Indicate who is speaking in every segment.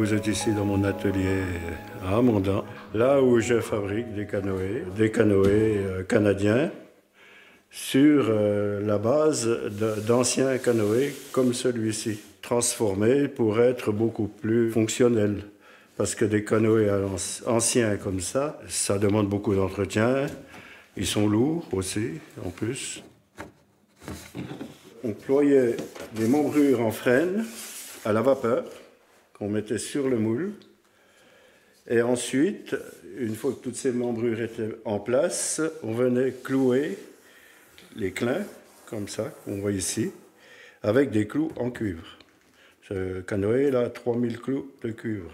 Speaker 1: Vous êtes ici dans mon atelier à Amanda, là où je fabrique des canoës canadiens, sur la base d'anciens canoës comme celui-ci, transformés pour être beaucoup plus fonctionnels. Parce que des canoës anciens comme ça demande beaucoup d'entretien. Ils sont lourds aussi, en plus. On ployait des membrures en frêne à la vapeur qu'on mettait sur le moule. Et ensuite, une fois que toutes ces membrures étaient en place, on venait clouer les clins, comme ça, qu'on voit ici, avec des clous en cuivre. Ce canoë là, 3000 clous de cuivre.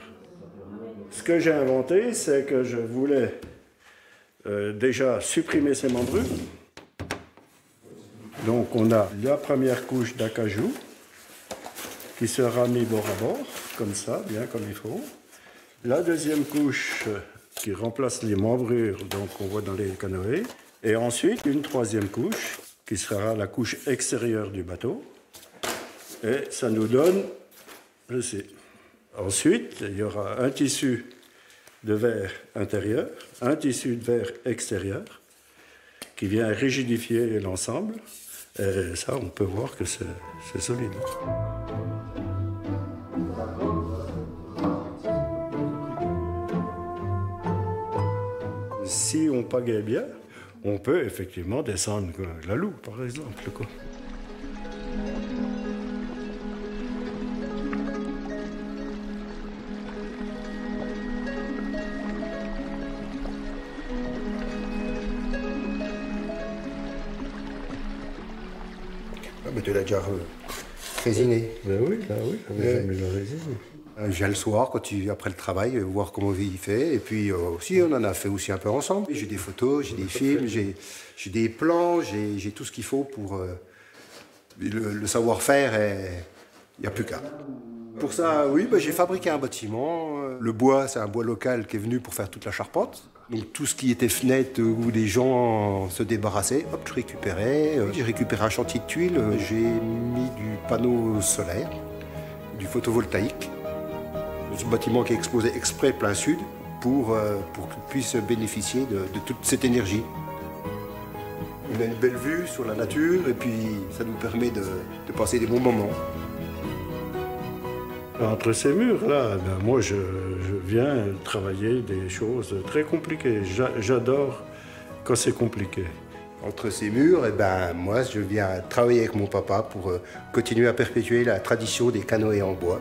Speaker 1: Ce que j'ai inventé, c'est que je voulais déjà supprimer ces membrures. Donc on a la première couche d'acajou qui sera mise bord à bord, comme ça, bien comme il faut. La deuxième couche qui remplace les membrures qu'on voit dans les canoës. Et ensuite une troisième couche qui sera la couche extérieure du bateau. Et ça nous donne ceci. Ensuite, il y aura un tissu de verre intérieur, un tissu de verre extérieur qui vient rigidifier l'ensemble. Et ça, on peut voir que c'est solide. Si on pagaie bien, on peut effectivement descendre la Loue, par exemple, quoi.
Speaker 2: Mais tu l'as déjà résiné.
Speaker 1: Ben oui, jamais résiné.
Speaker 2: Je viens le soir, après le travail, voir comment il fait. Et puis aussi, on en a fait aussi un peu ensemble. J'ai des photos, j'ai des films, j'ai des plans, j'ai tout ce qu'il faut pour... le savoir-faire, il n'y a plus qu'à. Pour ça, oui, j'ai fabriqué un bâtiment. Le bois, c'est un bois local qui est venu pour faire toute la charpente. Donc tout ce qui était fenêtre où les gens se débarrassaient, hop, je récupérais. J'ai récupéré un chantier de tuiles, j'ai mis du panneau solaire, du photovoltaïque. Ce bâtiment qui est exposé exprès plein sud pour qu'il puisse bénéficier de toute cette énergie. On a une belle vue sur la nature et puis ça nous permet de passer des bons moments.
Speaker 1: Entre ces murs-là, moi je viens travailler des choses très compliquées. J'adore quand c'est compliqué.
Speaker 2: Entre ces murs, moi je viens travailler avec mon papa pour continuer à perpétuer la tradition des canoës en bois.